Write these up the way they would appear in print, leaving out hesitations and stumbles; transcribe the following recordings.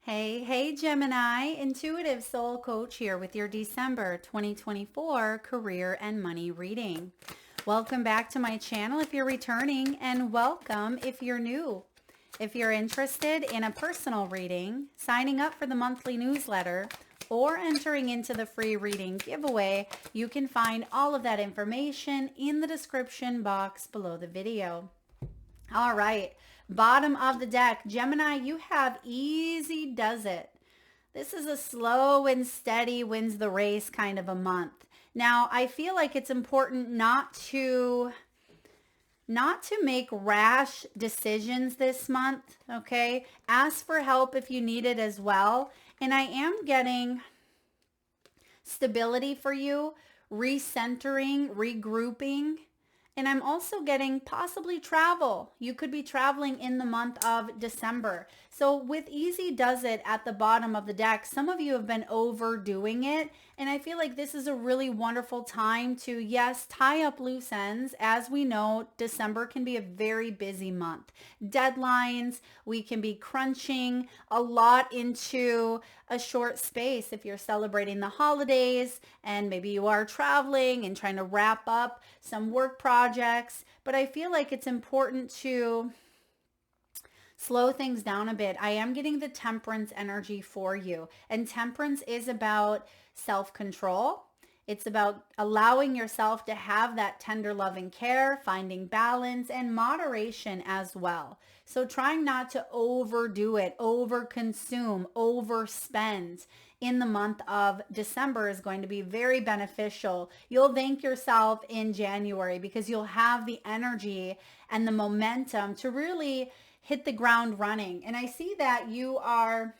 Hey, Gemini, Intuitive Soul Coach here with your December 2024 career and money reading. Welcome back to my channel if you're returning, and welcome if you're new. If you're interested in a personal reading, signing up for the monthly newsletter, or entering into the free reading giveaway, you can find all of that information in the description box below the video. All right, bottom of the deck, Gemini, you have easy does it. This is a slow and steady wins the race kind of a month. Now, I feel like it's important not to make rash decisions this month, okay? Ask for help if you need it as well. And I am getting stability for you, recentering, regrouping. And I'm also getting possibly travel. You could be traveling in the month of December. So with easy does it at the bottom of the deck, some of you have been overdoing it. And I feel like this is a really wonderful time to, yes, tie up loose ends. As we know, December can be a very busy month. Deadlines, we can be crunching a lot into a short space if you're celebrating the holidays and maybe you are traveling and trying to wrap up some work projects. But I feel like it's important to slow things down a bit. I am getting the temperance energy for you. And temperance is about self-control. It's about allowing yourself to have that tender loving care, finding balance and moderation as well. So trying not to overdo it, overconsume, overspend in the month of December is going to be very beneficial. You'll thank yourself in January because you'll have the energy and the momentum to really hit the ground running. And I see that you're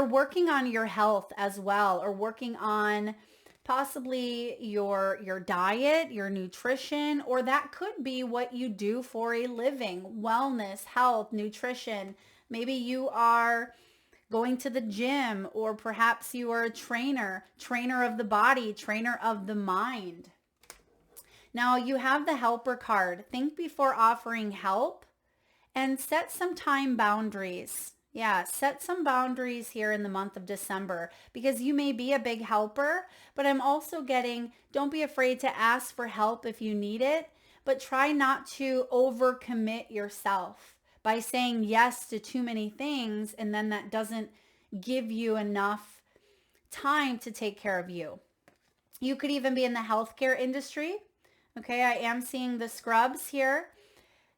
working on your health as well, or working on possibly your diet, your nutrition, or that could be what you do for a living, wellness, health, nutrition. Maybe you are going to the gym, or perhaps you are a trainer of the body, trainer of the mind. Now you have the helper card. Think before offering help and set some time boundaries. Yeah, set some boundaries here in the month of December because you may be a big helper, but I'm also getting, don't be afraid to ask for help if you need it, but try not to overcommit yourself by saying yes to too many things, and then that doesn't give you enough time to take care of you. You could even be in the healthcare industry. Okay, I am seeing the scrubs here.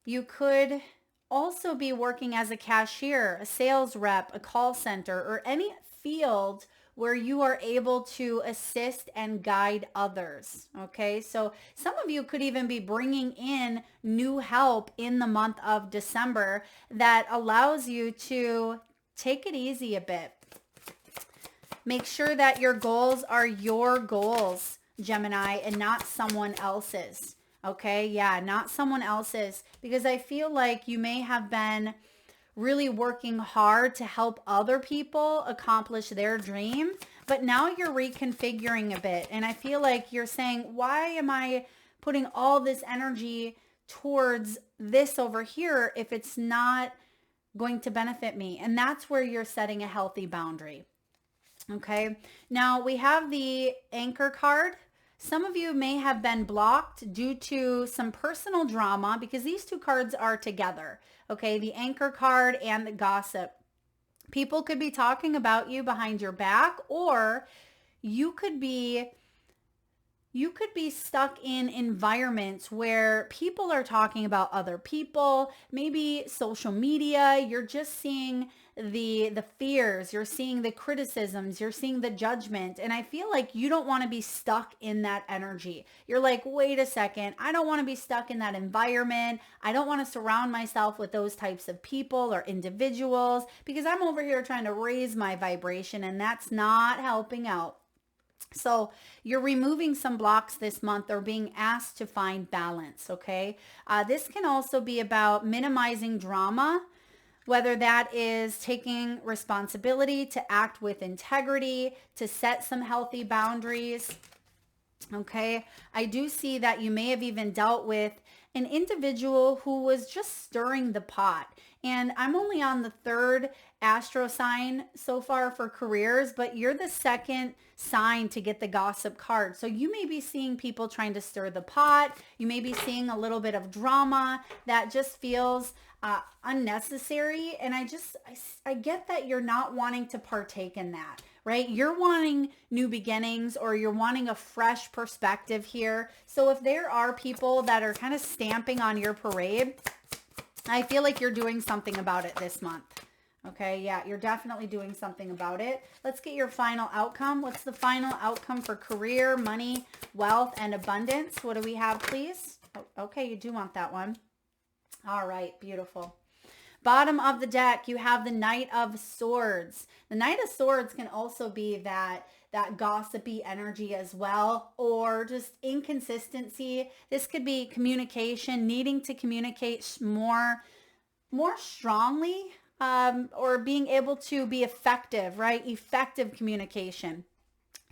You could also be working as a cashier, a sales rep, a call center, or any field where you are able to assist and guide others. Okay, so some of you could even be bringing in new help in the month of December that allows you to take it easy a bit. Make sure that your goals are your goals, Gemini, and not someone else's. Okay, yeah, not someone else's, because I feel like you may have been really working hard to help other people accomplish their dream, but now you're reconfiguring a bit. And I feel like you're saying, why am I putting all this energy towards this over here if it's not going to benefit me? And that's where you're setting a healthy boundary. Okay, now we have the anchor card. Some of you may have been blocked due to some personal drama because these two cards are together. Okay, the anchor card and the gossip. People could be talking about you behind your back, or you could be stuck in environments where people are talking about other people, maybe social media. You're just seeing the fears, you're seeing the criticisms, you're seeing the judgment. And I feel like you don't want to be stuck in that energy. You're like, wait a second, I don't want to be stuck in that environment. I don't want to surround myself with those types of people or individuals because I'm over here trying to raise my vibration and that's not helping out. So you're removing some blocks this month or being asked to find balance, okay? This can also be about minimizing drama, whether that is taking responsibility to act with integrity, to set some healthy boundaries. Okay, I do see that you may have even dealt with an individual who was just stirring the pot. And I'm only on the third astro sign so far for careers, but you're the second sign to get the gossip card. So you may be seeing people trying to stir the pot. You may be seeing a little bit of drama that just feels unnecessary. And I get that you're not wanting to partake in that, right? You're wanting new beginnings, or you're wanting a fresh perspective here. So if there are people that are kind of stamping on your parade, I feel like you're doing something about it this month. Okay, yeah, you're definitely doing something about it. Let's get your final outcome. What's the final outcome for career, money, wealth, and abundance? What do we have, please? Oh, okay, you do want that one. All right, beautiful. Bottom of the deck, you have the Knight of Swords. The Knight of Swords can also be that gossipy energy as well, or just inconsistency. This could be communication, needing to communicate more strongly, or being able to be effective, right? Effective communication.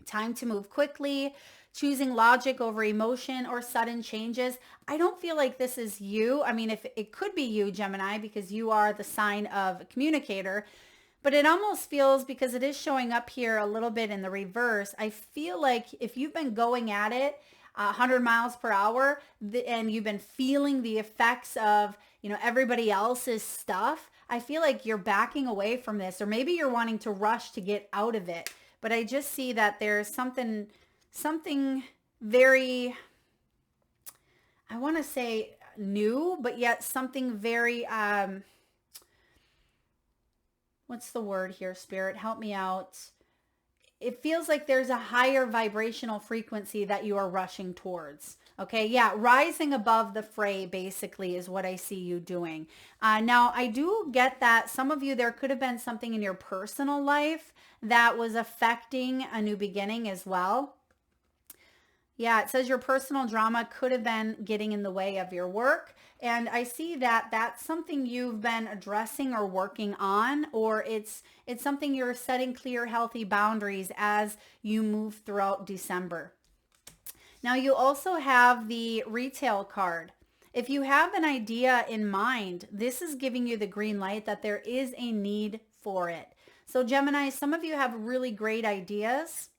Time to move quickly, choosing logic over emotion, or sudden changes. I don't feel like this is you. I mean, if it could be you, Gemini, because you are the sign of a communicator, but it almost feels, because it is showing up here a little bit in the reverse, I feel like if you've been going at it 100 miles per hour, and you've been feeling the effects of, everybody else's stuff, I feel like you're backing away from this, or maybe you're wanting to rush to get out of it. But I just see that there's something very, I want to say new, but yet something very, what's the word here, Spirit? Help me out. It feels like there's a higher vibrational frequency that you are rushing towards. Okay, yeah, rising above the fray basically is what I see you doing. Now, I do get that some of you, there could have been something in your personal life that was affecting a new beginning as well. Yeah, it says your personal drama could have been getting in the way of your work. And I see that that's something you've been addressing or working on, or it's something you're setting clear, healthy boundaries as you move throughout December. Now, you also have the retail card. If you have an idea in mind, this is giving you the green light that there is a need for it. So Gemini, some of you have really great ideas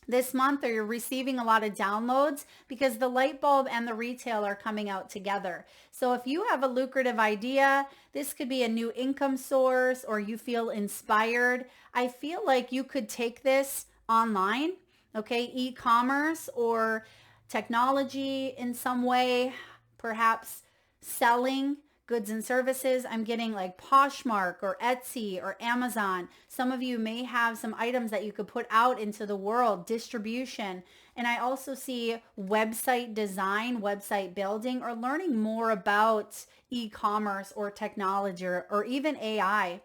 this month, or you're receiving a lot of downloads because the light bulb and the retail are coming out together. So if you have a lucrative idea, this could be a new income source, or you feel inspired. I feel like you could take this online, okay? E-commerce or technology in some way, perhaps selling goods and services. I'm getting like Poshmark or Etsy or Amazon. Some of you may have some items that you could put out into the world, distribution. And I also see website design, website building, or learning more about e-commerce or technology, or even AI.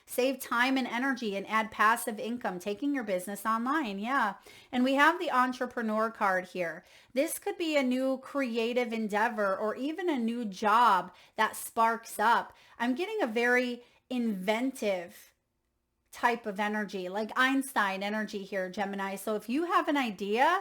Save time and energy and add passive income, taking your business online. Yeah. And we have the entrepreneur card here. This could be a new creative endeavor, or even a new job that sparks up. I'm getting a very inventive type of energy, like Einstein energy here, Gemini. So if you have an idea,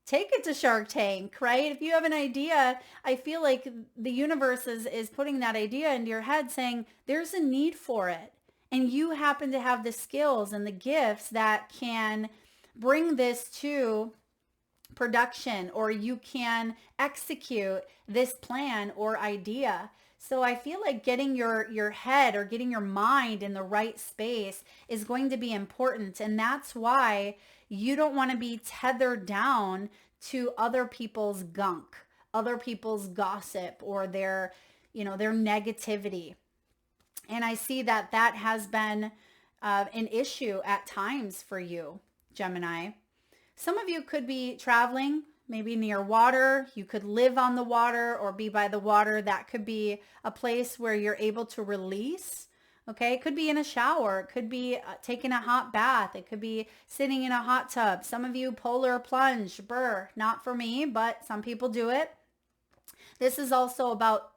take it to Shark Tank, right? If you have an idea, I feel like the universe is putting that idea into your head, saying there's a need for it. And you happen to have the skills and the gifts that can bring this to production, or you can execute this plan or idea. So I feel like getting your head, or getting your mind in the right space, is going to be important. And that's why you don't want to be tethered down to other people's gunk, other people's gossip, or their negativity. And I see that has been an issue at times for you, Gemini. Some of you could be traveling, maybe near water. You could live on the water or be by the water. That could be a place where you're able to release. Okay, it could be in a shower. It could be taking a hot bath. It could be sitting in a hot tub. Some of you polar plunge, not for me, but some people do it. This is also about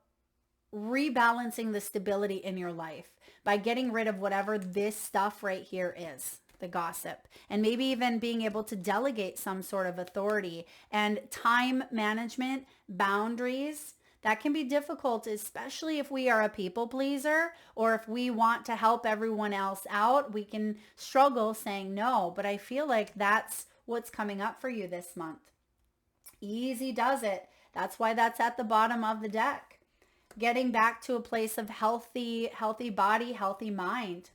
rebalancing the stability in your life by getting rid of whatever this stuff right here is, the gossip, and maybe even being able to delegate some sort of authority and time management, boundaries. That can be difficult, especially if we are a people pleaser or if we want to help everyone else out. We can struggle saying no, but I feel like that's what's coming up for you this month. Easy does it. That's why that's at the bottom of the deck. Getting back to a place of healthy body, healthy mind.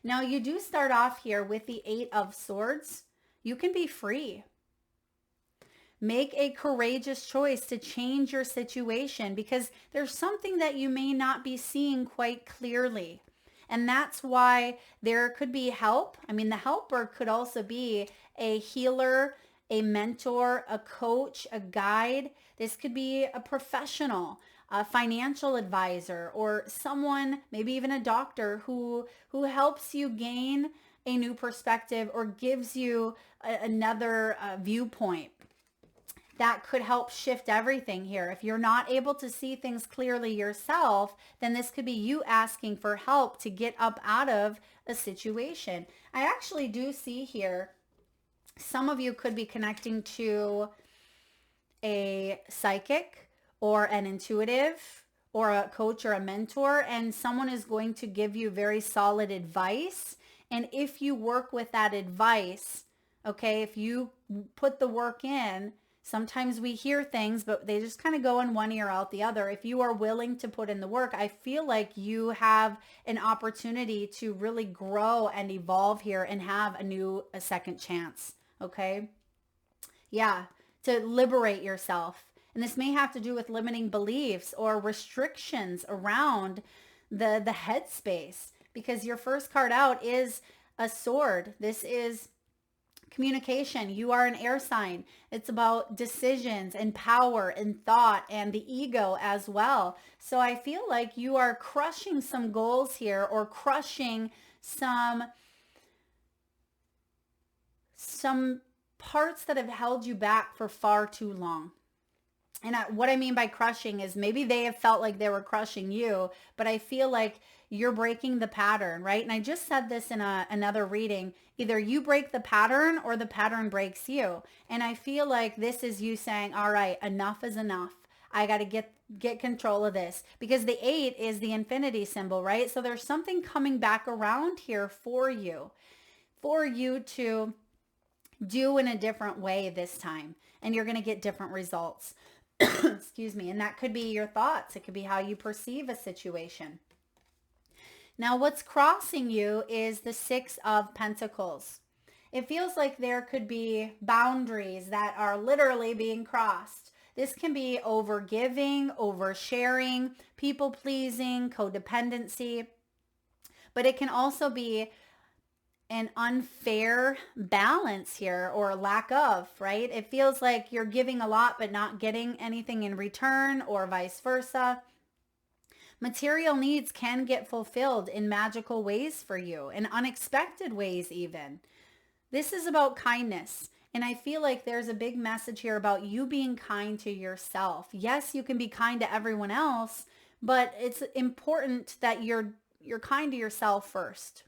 Now you do start off here with the 8 of Swords. You can be free. Make a courageous choice to change your situation because there's something that you may not be seeing quite clearly. And that's why there could be help. I mean, the helper could also be a healer, a mentor, a coach, a guide. This could be a professional, a financial advisor, or someone, maybe even a doctor who helps you gain a new perspective or gives you another viewpoint. That could help shift everything here. If you're not able to see things clearly yourself, then this could be you asking for help to get up out of a situation. I actually do see here, some of you could be connecting to a psychic or an intuitive or a coach or a mentor, and someone is going to give you very solid advice. And if you work with that advice, okay, if you put the work in, sometimes we hear things, but they just kind of go in one ear out the other. If you are willing to put in the work, I feel like you have an opportunity to really grow and evolve here and have a second chance. Okay. Yeah. To liberate yourself. And this may have to do with limiting beliefs or restrictions around the headspace, because your first card out is a sword. This is communication. You are an air sign. It's about decisions and power and thought and the ego as well. So I feel like you are crushing some goals here, or crushing some parts that have held you back for far too long. And what I mean by crushing is maybe they have felt like they were crushing you, but I feel like you're breaking the pattern, right? And I just said this in another reading. Either you break the pattern or the pattern breaks you. And I feel like this is you saying, all right, enough is enough. I got to get control of this, because the 8 is the infinity symbol, right? So there's something coming back around here for you to do in a different way this time. And you're going to get different results. Excuse me. And that could be your thoughts. It could be how you perceive a situation. Now, what's crossing you is the 6 of Pentacles. It feels like there could be boundaries that are literally being crossed. This can be overgiving, oversharing, people pleasing, codependency, but it can also be an unfair balance here, or lack of, right? It feels like you're giving a lot but not getting anything in return, or vice versa. Material needs can get fulfilled in magical ways for you, in unexpected ways even. This is about kindness. And I feel like there's a big message here about you being kind to yourself. Yes, you can be kind to everyone else, but it's important that you're kind to yourself first.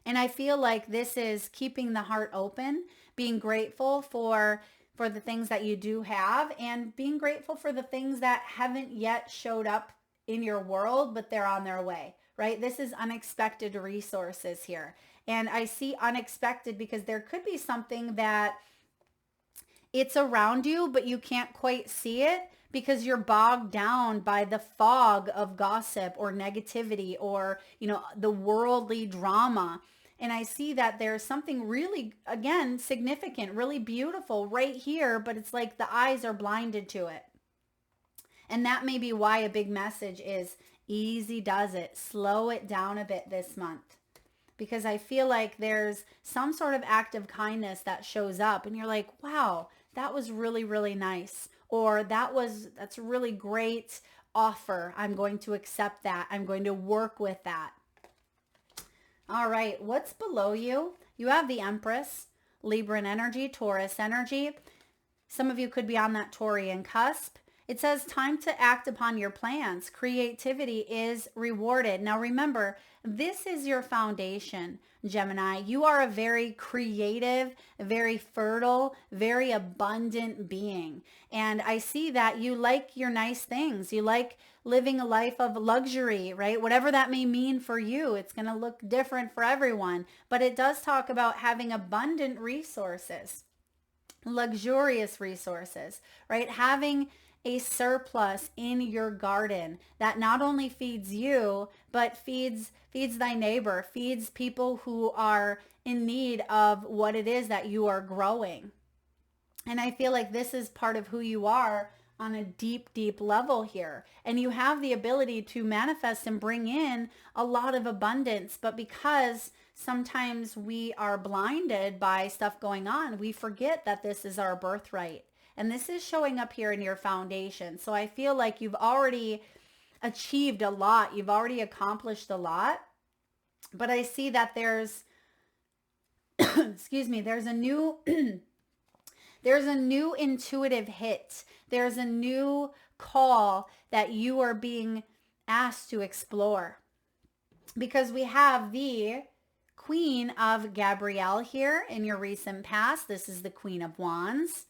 And I feel like this is keeping the heart open, being grateful for the things that you do have, and being grateful for the things that haven't yet showed up in your world, but they're on their way, right? This is unexpected resources here. And I see unexpected because there could be something that it's around you, but you can't quite see it because you're bogged down by the fog of gossip or negativity or, the worldly drama. And I see that there's something really, again, significant, really beautiful right here, but it's like the eyes are blinded to it. And that may be why a big message is easy does it. Slow it down a bit this month. Because I feel like there's some sort of act of kindness that shows up and you're like, wow, that was really, really nice. Or that's a really great offer. I'm going to accept that. I'm going to work with that. All right, what's below you? You have the Empress, Libran energy, Taurus energy. Some of you could be on that Taurian cusp. It says time to act upon your plans. Creativity is rewarded. Now remember, this is your foundation, Gemini. You are a very creative, very fertile, very abundant being. And I see that you like your nice things. You like living a life of luxury, right? Whatever that may mean for you, it's going to look different for everyone. But it does talk about having abundant resources, luxurious resources, right? Having a surplus in your garden that not only feeds you, but feeds thy neighbor, feeds people who are in need of what it is that you are growing. And I feel like this is part of who you are on a deep, deep level here. And you have the ability to manifest and bring in a lot of abundance. But because sometimes we are blinded by stuff going on, we forget that this is our birthright. And this is showing up here in your foundation. So I feel like you've already achieved a lot. You've already accomplished a lot. But I see that there's, excuse me, there's a new, there's a new intuitive hit. There's a new call that you are being asked to explore. Because we have the Queen of Gabrielle here in your recent past. This is the Queen of Wands.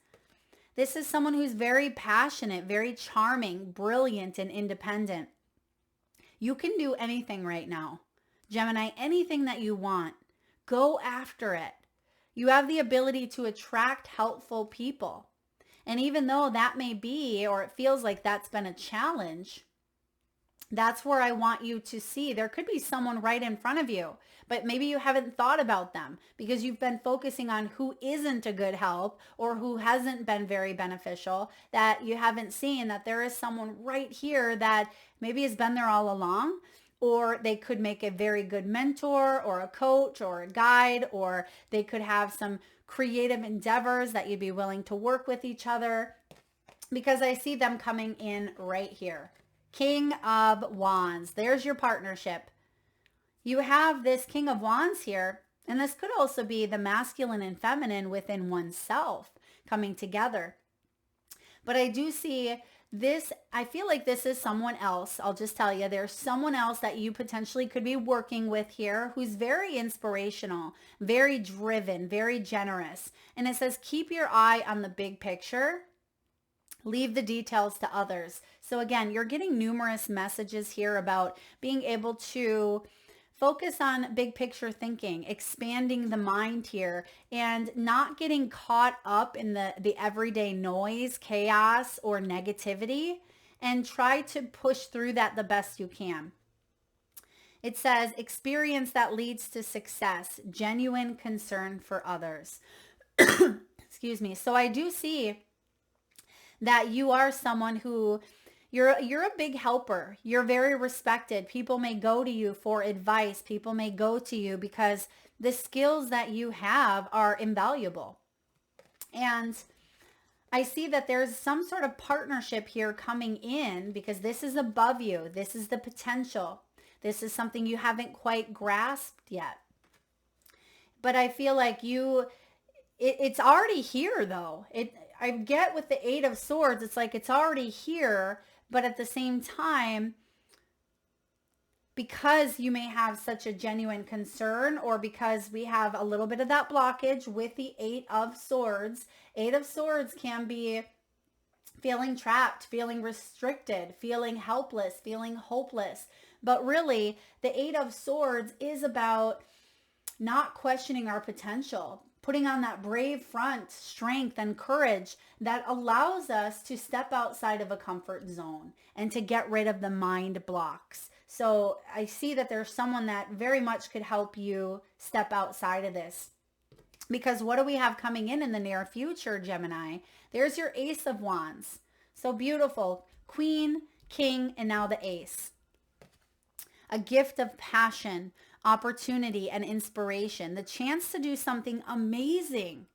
This is someone who's very passionate, very charming, brilliant, and independent. You can do anything right now. Gemini, anything that you want, go after it. You have the ability to attract helpful people. And even though that may be, or it feels like that's been a challenge, that's where I want you to see. There could be someone right in front of you, but maybe you haven't thought about them because you've been focusing on who isn't a good help or who hasn't been very beneficial, that you haven't seen that there is someone right here that maybe has been there all along, or they could make a very good mentor or a coach or a guide, or they could have some creative endeavors that you'd be willing to work with each other, because I see them coming in right here. King of Wands. There's your partnership. You have this King of Wands here, and this could also be the masculine and feminine within oneself coming together. But I do see this, I feel like this is someone else. I'll just tell you, there's someone else that you potentially could be working with here who's very inspirational, very driven, very generous. And it says, keep your eye on the big picture. Leave the details to others. So again, you're getting numerous messages here about being able to focus on big picture thinking, expanding the mind here, and not getting caught up in the everyday noise, chaos, or negativity, and try to push through that the best you can. It says, experience that leads to success, genuine concern for others. Excuse me. So I do see that you are someone who you're a big helper. You're very respected. People may go to you for advice. People may go to you because the skills that you have are invaluable. And I see that there's some sort of partnership here coming in because this is above you. This is the potential. This is something you haven't quite grasped yet. But I feel like it's already here though. I get with the Eight of Swords, it's like it's already here, but at the same time, because you may have such a genuine concern, or because we have a little bit of that blockage with the Eight of Swords can be feeling trapped, feeling restricted, feeling helpless, feeling hopeless. But really, the Eight of Swords is about not questioning our potential, putting on that brave front, strength and courage that allows us to step outside of a comfort zone and to get rid of the mind blocks. So I see that there's someone that very much could help you step outside of this. Because what do we have coming in the near future, Gemini? There's your Ace of Wands. So beautiful. Queen, King, and now the Ace. A gift of passion, opportunity, and inspiration. The chance to do something amazing.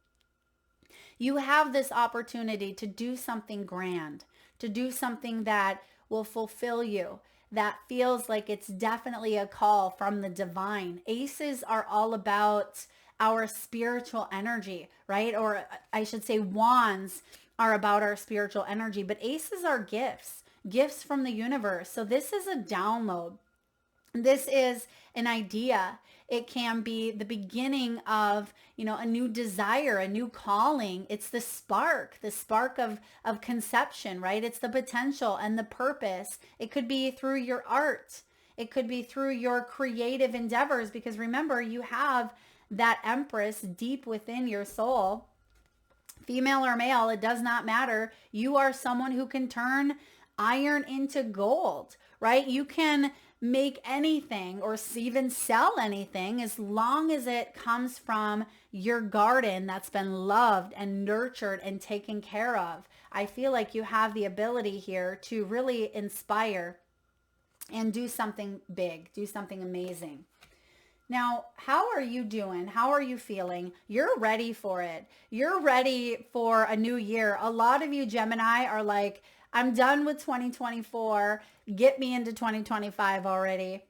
You have this opportunity to do something grand, to do something that will fulfill you, that feels like it's definitely a call from the divine. Aces are all about our spiritual energy, right? Or I should say wands are about our spiritual energy, but aces are gifts, gifts from the universe. So this is a download. This is an idea. It can be the beginning of, a new desire, a new calling. It's the spark of conception, right? It's the potential and the purpose. It could be through your art. It could be through your creative endeavors, because remember, you have that Empress deep within your soul. Female or male, it does not matter. You are someone who can turn iron into gold, right? You can make anything or even sell anything as long as it comes from your garden that's been loved and nurtured and taken care of. I feel like you have the ability here to really inspire and do something big, do something amazing. Now, how are you doing? How are you feeling? You're ready for it. You're ready for a new year. A lot of you Gemini are like, I'm done with 2024. Get me into 2025 already.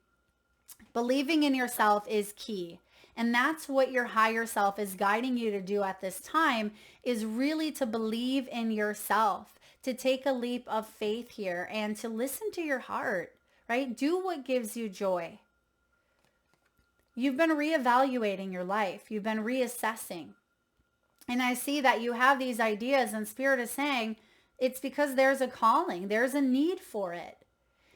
Believing in yourself is key. And that's what your higher self is guiding you to do at this time, is really to believe in yourself, to take a leap of faith here and to listen to your heart, right? Do what gives you joy. You've been reevaluating your life. You've been reassessing. And I see that you have these ideas, and Spirit is saying it's because there's a calling. There's a need for it.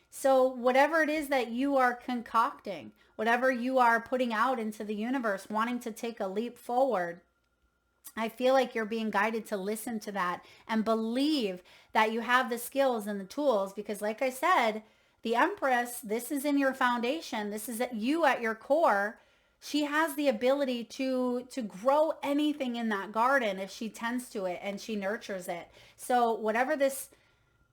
So whatever it is that you are concocting, whatever you are putting out into the universe, wanting to take a leap forward, I feel like you're being guided to listen to that and believe that you have the skills and the tools, because like I said, the Empress, this is in your foundation. This is you at your core. She has the ability to grow anything in that garden if she tends to it and she nurtures it. So whatever this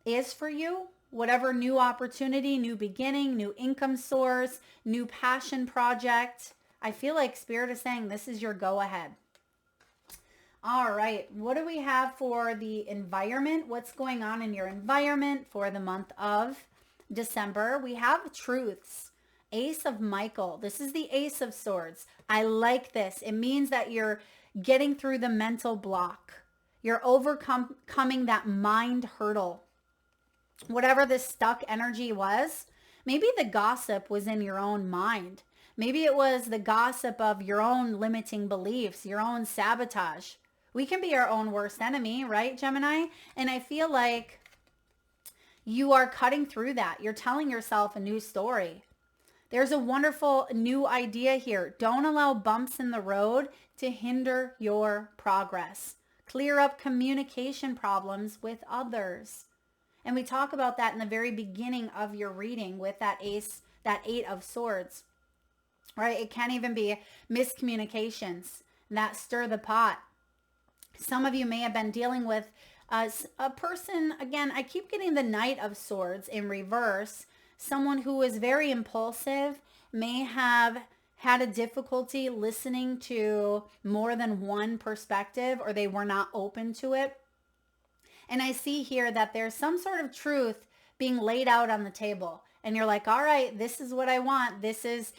is for you, whatever new opportunity, new beginning, new income source, new passion project, I feel like Spirit is saying this is your go ahead. All right, what do we have for the environment? What's going on in your environment for the month of December? We have truths. Ace of Michael. This is the Ace of Swords. I like this. It means that you're getting through the mental block. You're overcoming that mind hurdle. Whatever this stuck energy was, maybe the gossip was in your own mind. Maybe it was the gossip of your own limiting beliefs, your own sabotage. We can be our own worst enemy, right, Gemini? And I feel like you are cutting through that. You're telling yourself a new story. There's a wonderful new idea here. Don't allow bumps in the road to hinder your progress. Clear up communication problems with others. And we talk about that in the very beginning of your reading with that ace, that 8 of swords, right? It can even be miscommunications that stir the pot. Some of you may have been dealing with a person, again, I keep getting the Knight of Swords in reverse. Someone who is very impulsive, may have had a difficulty listening to more than one perspective, or they were not open to it. And I see here that there's some sort of truth being laid out on the table. And you're like, all right, this is what I want. This is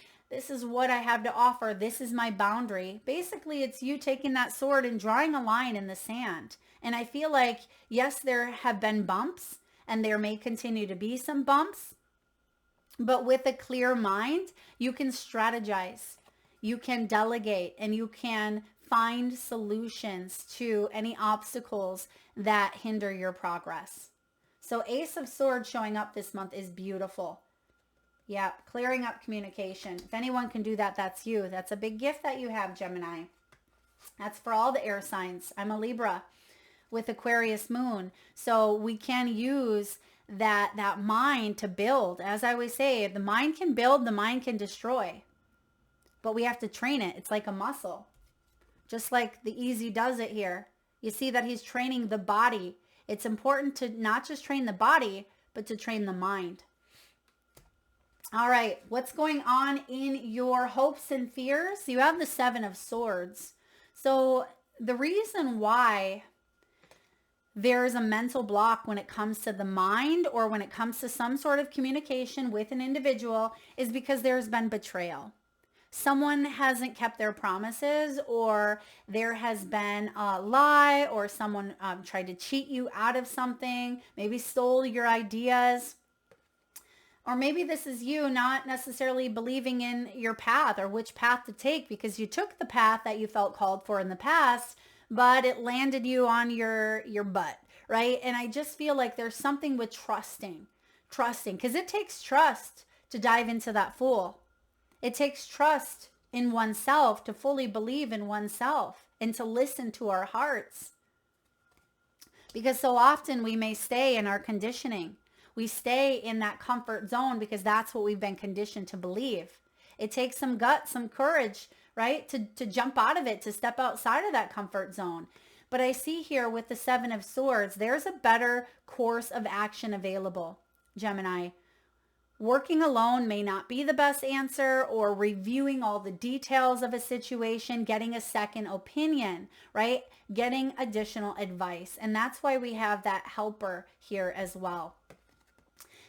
what I have to offer. This is my boundary. Basically, it's you taking that sword and drawing a line in the sand. And I feel like, yes, there have been bumps, and there may continue to be some bumps, but with a clear mind, you can strategize, you can delegate, and you can find solutions to any obstacles that hinder your progress. So Ace of Swords showing up this month is beautiful. Yeah, clearing up communication. If anyone can do that, that's you. That's a big gift that you have, Gemini. That's for all the air signs. I'm a Libra with Aquarius moon. So we can use that mind to build. As I always say, the mind can build, the mind can destroy. But we have to train it. It's like a muscle. Just like the Easy does it here. You see that he's training the body. It's important to not just train the body, but to train the mind. All right, what's going on in your hopes and fears? You have the 7 of Swords. So the reason why there's a mental block when it comes to the mind, or when it comes to some sort of communication with an individual, is because there's been betrayal. someone hasn't kept their promises, or there has been a lie, or someone tried to cheat you out of something, maybe stole your ideas. Or maybe this is you not necessarily believing in your path or which path to take, because you took the path that you felt called for in the past, but it landed you on your butt, right? And I just feel like there's something with trusting, because it takes trust to dive into that Fool. It takes trust in oneself to fully believe in oneself and to listen to our hearts. Because so often we may stay in our conditioning. We stay in that comfort zone because that's what we've been conditioned to believe. It takes some guts, some courage, right? To jump out of it, to step outside of that comfort zone. But I see here with the Seven of Swords, there's a better course of action available, Gemini. Working alone may not be the best answer, or reviewing all the details of a situation, getting a second opinion, right? Getting additional advice. And that's why we have that helper here as well.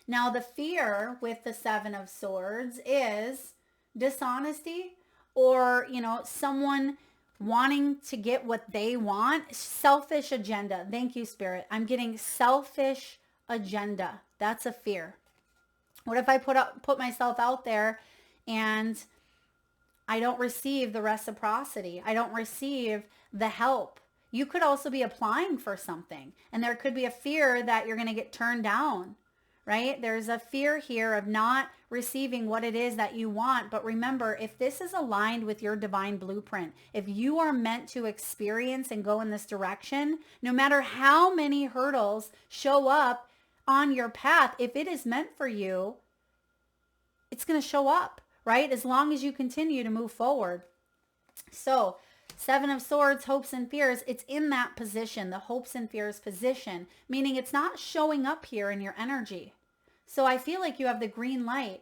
Now, the fear with the Seven of Swords is dishonesty, or, someone wanting to get what they want. Selfish agenda. Thank you, Spirit. I'm getting selfish agenda. That's a fear. What if I put myself out there and I don't receive the reciprocity? I don't receive the help. You could also be applying for something, and there could be a fear that you're going to get turned down, right? There's a fear here of not receiving what it is that you want. But remember, if this is aligned with your divine blueprint, if you are meant to experience and go in this direction, no matter how many hurdles show up on your path, if it is meant for you, it's going to show up, right? As long as you continue to move forward. So, Seven of Swords, hopes and fears, it's in that position, the hopes and fears position, meaning it's not showing up here in your energy. So I feel like you have the green light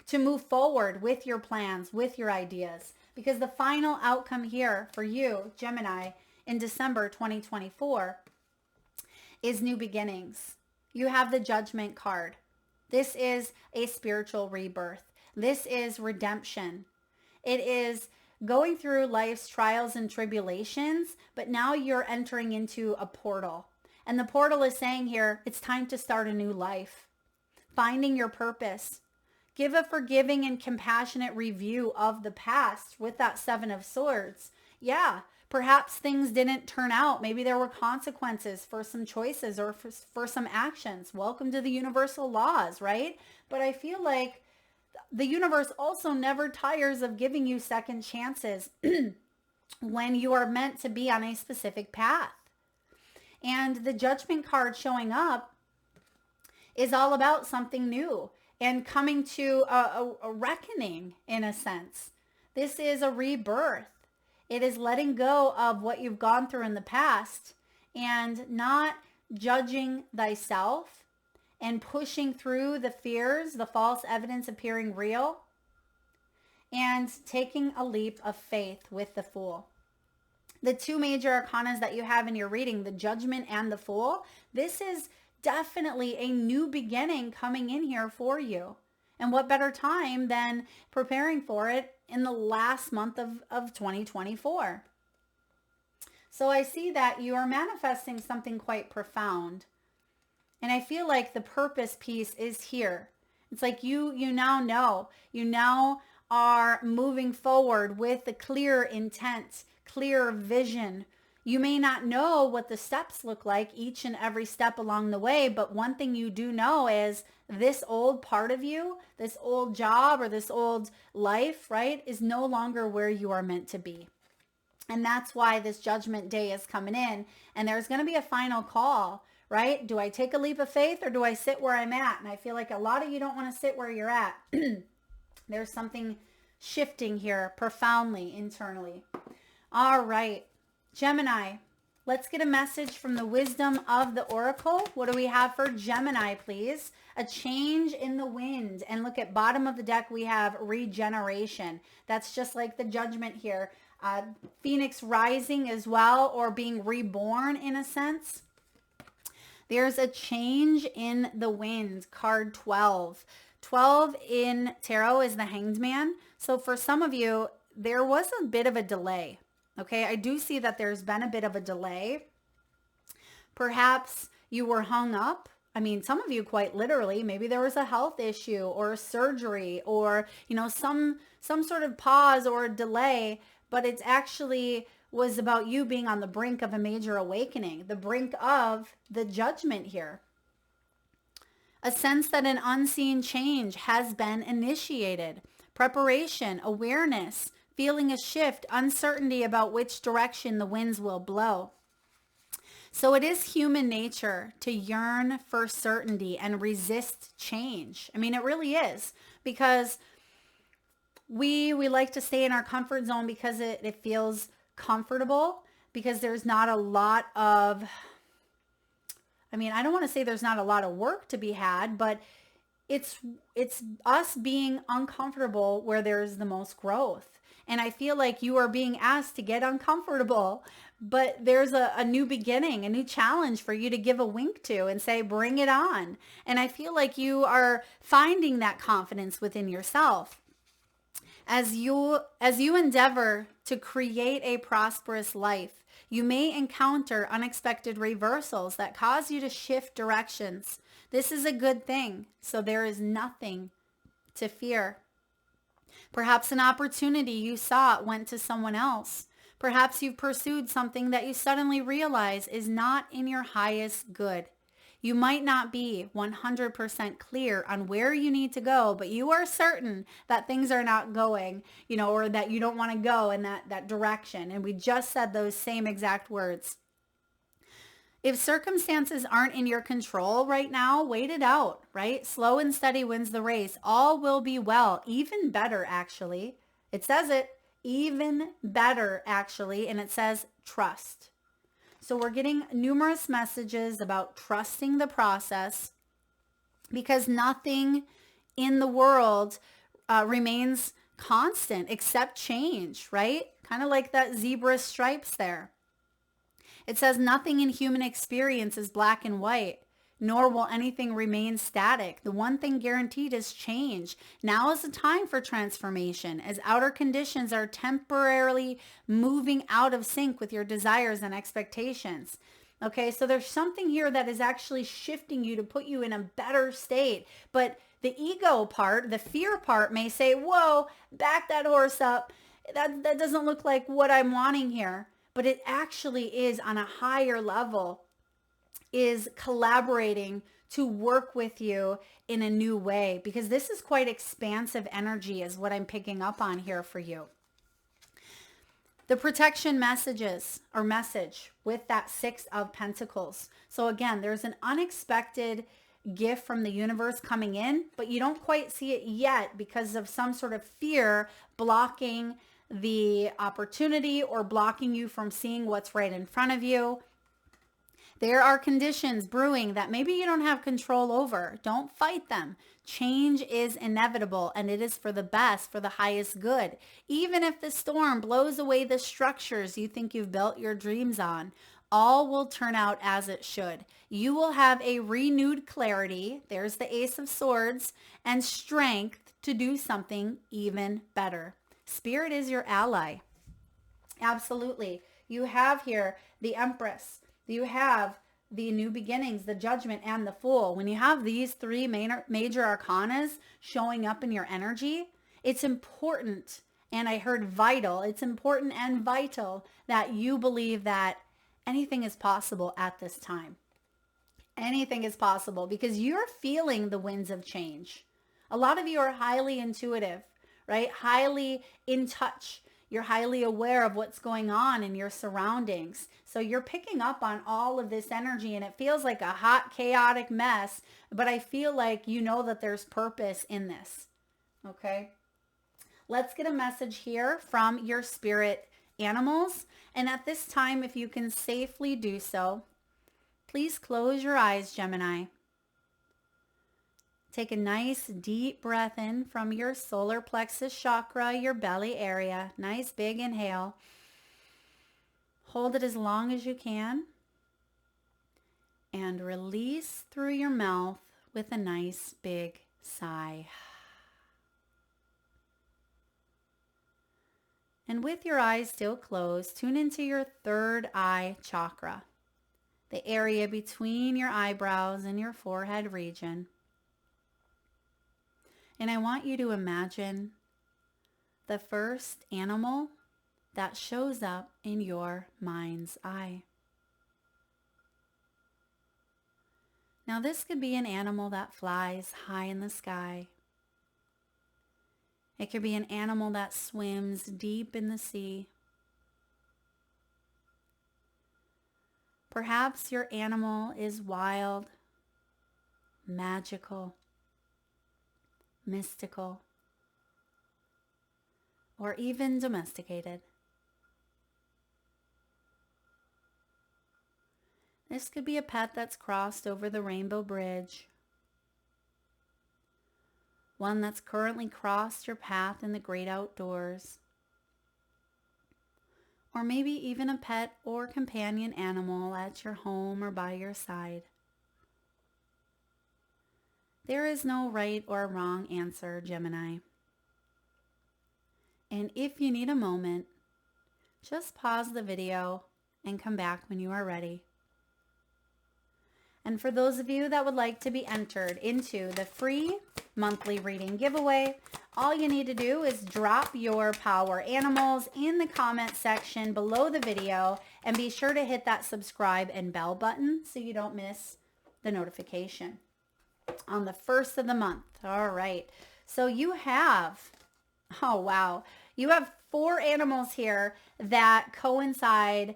to move forward with your plans, with your ideas, because the final outcome here for you, Gemini, in December 2024 is new beginnings. You have the Judgment card. This is a spiritual rebirth. This is redemption. It is going through life's trials and tribulations, but now you're entering into a portal. And the portal is saying here, it's time to start a new life. Finding your purpose. Give a forgiving and compassionate review of the past with that Seven of Swords. Yeah, perhaps things didn't turn out. Maybe there were consequences for some choices or for some actions. Welcome to the universal laws, right? But I feel like the universe also never tires of giving you second chances when you are meant to be on a specific path. And the Judgment card showing up is all about something new and coming to a reckoning, in a sense. This is a rebirth. It is letting go of what you've gone through in the past and not judging thyself and pushing through the fears, the false evidence appearing real, and taking a leap of faith with the Fool. The two major arcanas that you have in your reading, the Judgment and the Fool, this is definitely a new beginning coming in here for you. And what better time than preparing for it in the last month of 2024. So I see that you are manifesting something quite profound. And I feel like the purpose piece is here. It's like you now know. You now are moving forward with a clear intent, clear vision. You may not know what the steps look like each and every step along the way, but one thing you do know is this old part of you, this old job or this old life, right, is no longer where you are meant to be. And that's why this Judgment Day is coming in, and there's going to be a final call, right? Do I take a leap of faith or do I sit where I'm at? And I feel like a lot of you don't want to sit where you're at. There's something shifting here profoundly internally. All right. Gemini, let's get a message from the wisdom of the oracle. What do we have for Gemini, please? A change in the wind. And look at bottom of the deck, we have regeneration. That's just like the Judgment here. Phoenix rising as well, or being reborn in a sense. There's a change in the wind, card 12. 12 in tarot is the Hanged Man. So for some of you, there was a bit of a delay. Okay, I do see that there's been a bit of a delay. Perhaps you were hung up. I mean, some of you quite literally, maybe there was a health issue or a surgery or, some sort of pause or delay, but it's actually was about you being on the brink of a major awakening, the brink of the judgment here. A sense that an unseen change has been initiated. Preparation, awareness, feeling a shift, uncertainty about which direction the winds will blow. So it is human nature to yearn for certainty and resist change. I mean, it really is, because we like to stay in our comfort zone because it feels comfortable, because there's not a lot of, I don't want to say there's not a lot of work to be had, but it's us being uncomfortable where there's the most growth. And I feel like you are being asked to get uncomfortable, but there's a new beginning, a new challenge for you to give a wink to and say, bring it on. And I feel like you are finding that confidence within yourself. As you endeavor to create a prosperous life, you may encounter unexpected reversals that cause you to shift directions. This is a good thing, so there is nothing to fear. Perhaps an opportunity you sought went to someone else. Perhaps you've pursued something that you suddenly realize is not in your highest good. You might not be 100% clear on where you need to go, but you are certain that things are not going, or that you don't want to go in that direction. And we just said those same exact words. If circumstances aren't in your control right now, wait it out, right? Slow and steady wins the race. All will be well. Even better, actually. It says it. Even better, actually. And it says trust. So we're getting numerous messages about trusting the process, because nothing in the world remains constant except change, right? Kind of like that zebra stripes there. It says nothing in human experience is black and white, nor will anything remain static. The one thing guaranteed is change. Now is the time for transformation, as outer conditions are temporarily moving out of sync with your desires and expectations. Okay, so there's something here that is actually shifting you to put you in a better state. But the ego part, the fear part, may say, whoa, back that horse up. That doesn't look like what I'm wanting here. But it actually is on a higher level, is collaborating to work with you in a new way, because this is quite expansive energy is what I'm picking up on here for you. The protection messages or message with that 6 of Pentacles. So again, there's an unexpected gift from the universe coming in, but you don't quite see it yet because of some sort of fear blocking the opportunity or blocking you from seeing what's right in front of you. There are conditions brewing that maybe you don't have control over. Don't fight them. Change is inevitable, and it is for the best, for the highest good. Even if the storm blows away the structures you think you've built your dreams on, all will turn out as it should. You will have a renewed clarity, there's the Ace of Swords, and strength to do something even better. Spirit is your ally. Absolutely. You have here the Empress. You have the new beginnings, the Judgment, and the Fool. When you have these 3 major arcanas showing up in your energy, it's important, and I heard vital, it's important and vital that you believe that anything is possible at this time. Anything is possible because you're feeling the winds of change. A lot of you are highly intuitive, right? Highly in touch. You're highly aware of what's going on in your surroundings. So you're picking up on all of this energy, and it feels like a hot, chaotic mess, but I feel like you know that there's purpose in this. Okay? Let's get a message here from your spirit animals. And at this time, if you can safely do so, please close your eyes, Gemini. Take a nice deep breath in from your solar plexus chakra, your belly area. Nice big inhale. Hold it as long as you can. And release through your mouth with a nice big Sigh. And with your eyes still closed, tune into your third eye chakra, the area between your eyebrows and your forehead region. And I want you to imagine the first animal that shows up in your mind's eye. Now this could be an animal that flies high in the sky. It could be an animal that swims deep in the sea. Perhaps your animal is wild, magical, mystical, or even domesticated. This could be a pet that's crossed over the rainbow bridge, one that's currently crossed your path in the great outdoors, or maybe even a pet or companion animal at your home or by your side. There is no right or wrong answer, Gemini. And if you need a moment, just pause the video and come back when you are ready. And for those of you that would like to be entered into the free monthly reading giveaway, all you need to do is drop your power animals in the comment section below the video, and be sure to hit that subscribe and bell button so you don't miss the notification on the first of the month. All right. So you have, oh wow, you have 4 animals here that coincide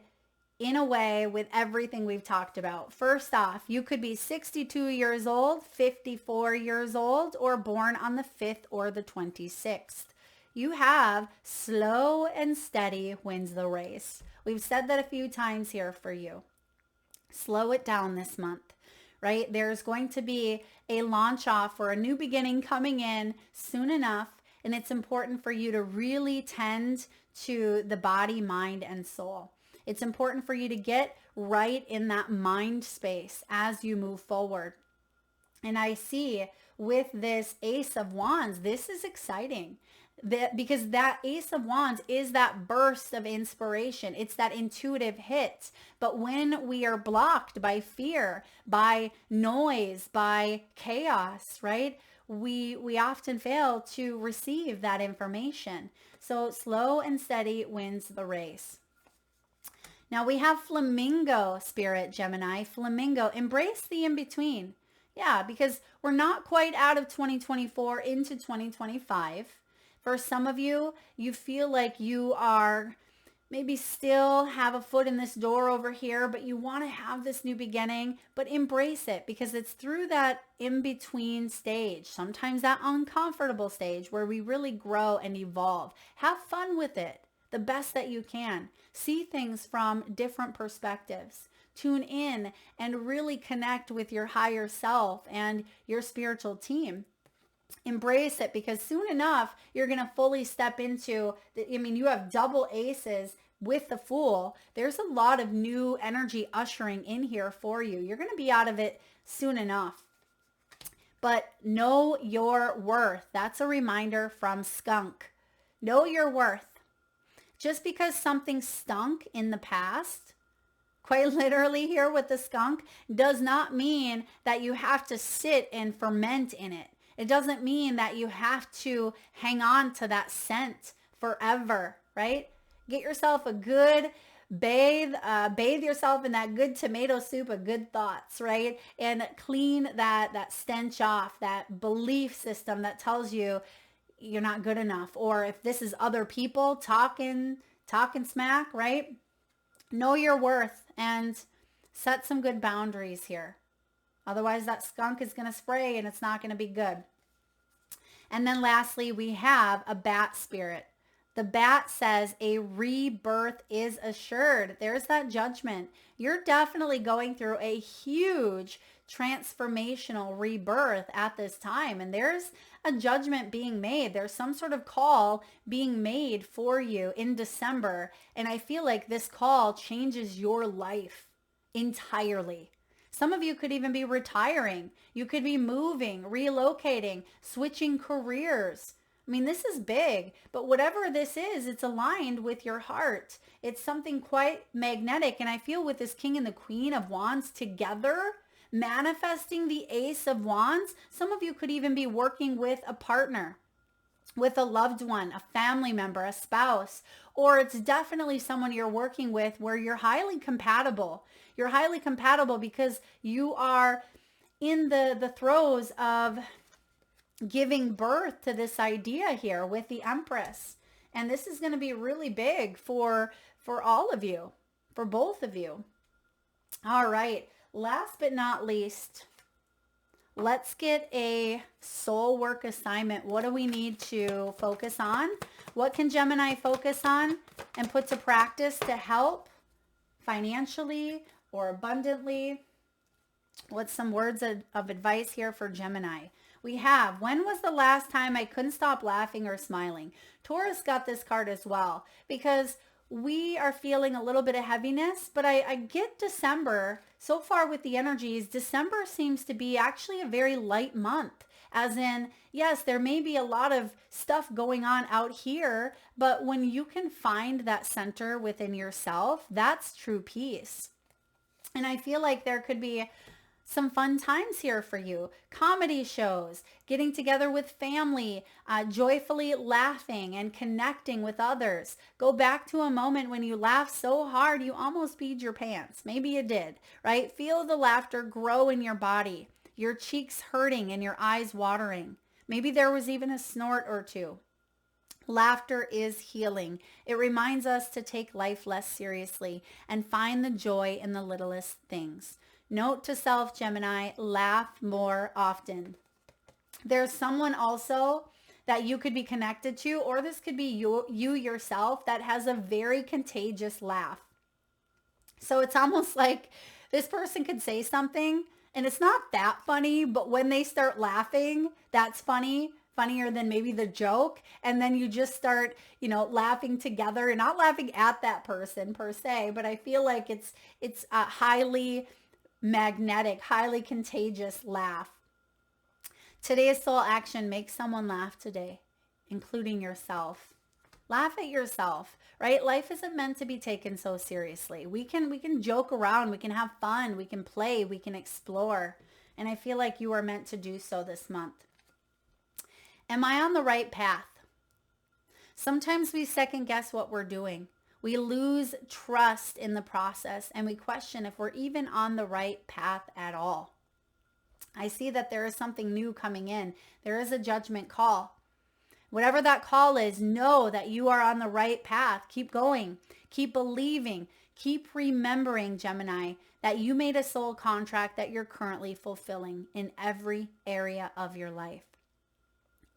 in a way with everything we've talked about. First off, you could be 62 years old, 54 years old, or born on the 5th or the 26th. You have slow and steady wins the race. We've said that a few times here for you. Slow it down this month, right? There's going to be a launch off or a new beginning coming in soon enough, and it's important for you to really tend to the body, mind, and soul. It's important for you to get right in that mind space as you move forward. And I see with this Ace of Wands, this is exciting because that Ace of Wands is that burst of inspiration. It's that intuitive hit. But when we are blocked by fear, by noise, by chaos, right? We often fail to receive that information. So slow and steady wins the race. Now we have flamingo spirit, Gemini. Flamingo, embrace the in-between. Yeah, because we're not quite out of 2024 into 2025. For some of you, you feel like you are maybe still have a foot in this door over here, but you want to have this new beginning, but embrace it because it's through that in-between stage, sometimes that uncomfortable stage where we really grow and evolve. Have fun with it the best that you can. See things from different perspectives. Tune in and really connect with your higher self and your spiritual team. Embrace it because soon enough, you're going to fully step into, you have double aces with the Fool. There's a lot of new energy ushering in here for you. You're going to be out of it soon enough. But know your worth. That's a reminder from Skunk. Know your worth. Just because something stunk in the past, quite literally here with the skunk, does not mean that you have to sit and ferment in it. It doesn't mean that you have to hang on to that scent forever, right? Get yourself a good bathe yourself in that good tomato soup of good thoughts, right? And clean that stench off, that belief system that tells you you're not good enough, or if this is other people talking smack, right? Know your worth and set some good boundaries here. Otherwise that skunk is going to spray and it's not going to be good. And then lastly, we have a bat spirit. The bat says a rebirth is assured. There's that judgment. You're definitely going through a huge transformational rebirth at this time. And there's a judgment being made. There's some sort of call being made for you in December. And I feel like this call changes your life entirely. Some of you could even be retiring. You could be moving, relocating, switching careers. I mean, this is big, but whatever this is, it's aligned with your heart. It's something quite magnetic. And I feel with this King and the Queen of Wands together, manifesting the Ace of Wands, some of you could even be working with a partner, with a loved one, a family member, a spouse, or it's definitely someone you're working with where you're highly compatible. You're highly compatible because you are in the throes of giving birth to this idea here with the Empress. And this is going to be really big for all of you, for both of you. All right. Last but not least, let's get a soul work assignment. What do we need to focus on? What can Gemini focus on and put to practice to help financially or abundantly? What's some words of advice here for Gemini? We have, when was the last time I couldn't stop laughing or smiling? Taurus got this card as well because we are feeling a little bit of heaviness, but I get December. So far with the energies, December seems to be actually a very light month. As in, yes, there may be a lot of stuff going on out here, but when you can find that center within yourself, that's true peace. And I feel like there could be some fun times here for you. Comedy shows, getting together with family, joyfully laughing and connecting with others. Go back to a moment when you laughed so hard you almost peed your pants. Maybe you did, right? Feel the laughter grow in your body, your cheeks hurting and your eyes watering. Maybe there was even a snort or two. Laughter is healing. It reminds us to take life less seriously and find the joy in the littlest things. Note to self, Gemini, laugh more often. There's someone also that you could be connected to, or this could be you yourself, that has a very contagious laugh. So it's almost like this person could say something and it's not that funny, but when they start laughing, that's funny. Funnier than maybe the joke. And then you just start, laughing together. You're not laughing at that person per se, but I feel like it's a highly magnetic, highly contagious laugh. Today's soul action: make someone laugh today, including yourself. Laugh at yourself, right? Life isn't meant to be taken so seriously. We can joke around, we can have fun, we can play, we can explore. And I feel like you are meant to do so this month. Am I on the right path? Sometimes we second guess what we're doing. We lose trust in the process and we question if we're even on the right path at all. I see that there is something new coming in. There is a judgment call. Whatever that call is, know that you are on the right path. Keep going. Keep believing. Keep remembering, Gemini, that you made a soul contract that you're currently fulfilling in every area of your life.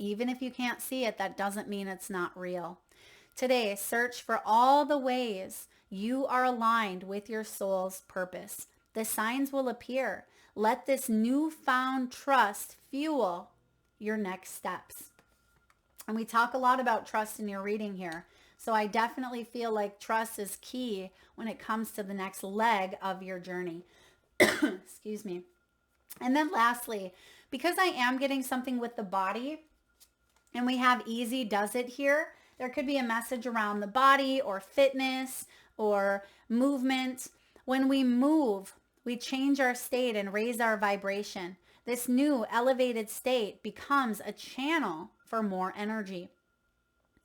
Even if you can't see it, that doesn't mean it's not real. Today, search for all the ways you are aligned with your soul's purpose. The signs will appear. Let this newfound trust fuel your next steps. And we talk a lot about trust in your reading here. So I definitely feel like trust is key when it comes to the next leg of your journey. Excuse me. And then lastly, because I am getting something with the body, and we have easy does it here, there could be a message around the body or fitness or movement. When we move, we change our state and raise our vibration. This new elevated state becomes a channel for more energy.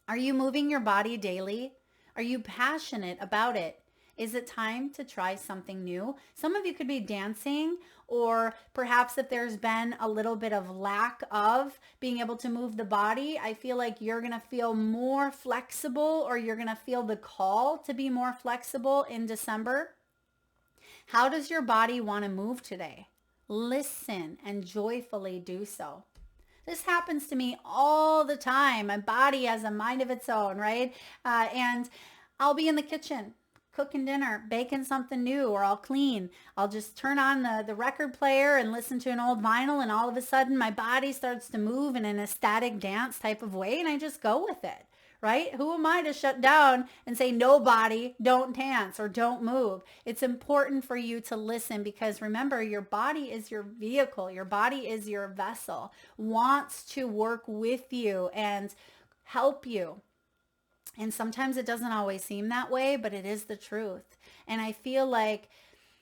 Are you moving your body daily? Are you passionate about it? Is it time to try something new? Some of you could be dancing, or perhaps if there's been a little bit of lack of being able to move the body, I feel like you're going to feel more flexible, or you're going to feel the call to be more flexible in December. How does your body want to move today? Listen and joyfully do so. This happens to me all the time. My body has a mind of its own, right? And I'll be in the kitchen cooking dinner, baking something new, or I'll clean. I'll just turn on the record player and listen to an old vinyl, and all of a sudden my body starts to move in an ecstatic dance type of way, and I just go with it, right? Who am I to shut down and say, no body, don't dance or don't move? It's important for you to listen because remember, your body is your vehicle. Your body is your vessel, wants to work with you and help you. And sometimes it doesn't always seem that way, but it is the truth. And I feel like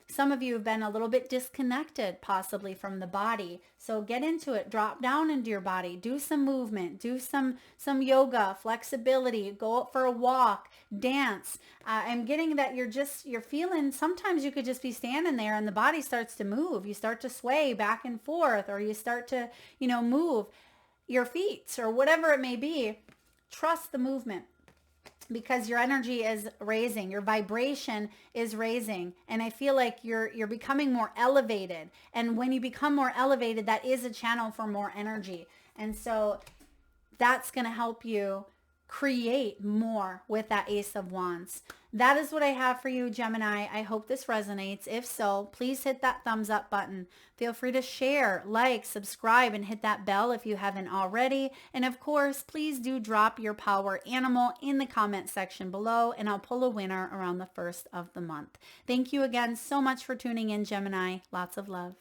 some of you have been a little bit disconnected possibly from the body. So get into it, drop down into your body, do some movement, do some yoga, flexibility, go out for a walk, dance. I'm getting that you're feeling, sometimes you could just be standing there and the body starts to move. You start to sway back and forth, or you start to, move your feet or whatever it may be. Trust the movement, because your energy is raising, your vibration is raising. And I feel like you're becoming more elevated. And when you become more elevated, that is a channel for more energy. And so that's going to help you create more with that Ace of Wands. That is what I have for you, Gemini. I hope this resonates. If so, please hit that thumbs up button. Feel free to share, like, subscribe, and hit that bell if you haven't already. And of course, please do drop your power animal in the comment section below, and I'll pull a winner around the 1st of the month. Thank you again so much for tuning in, Gemini. Lots of love.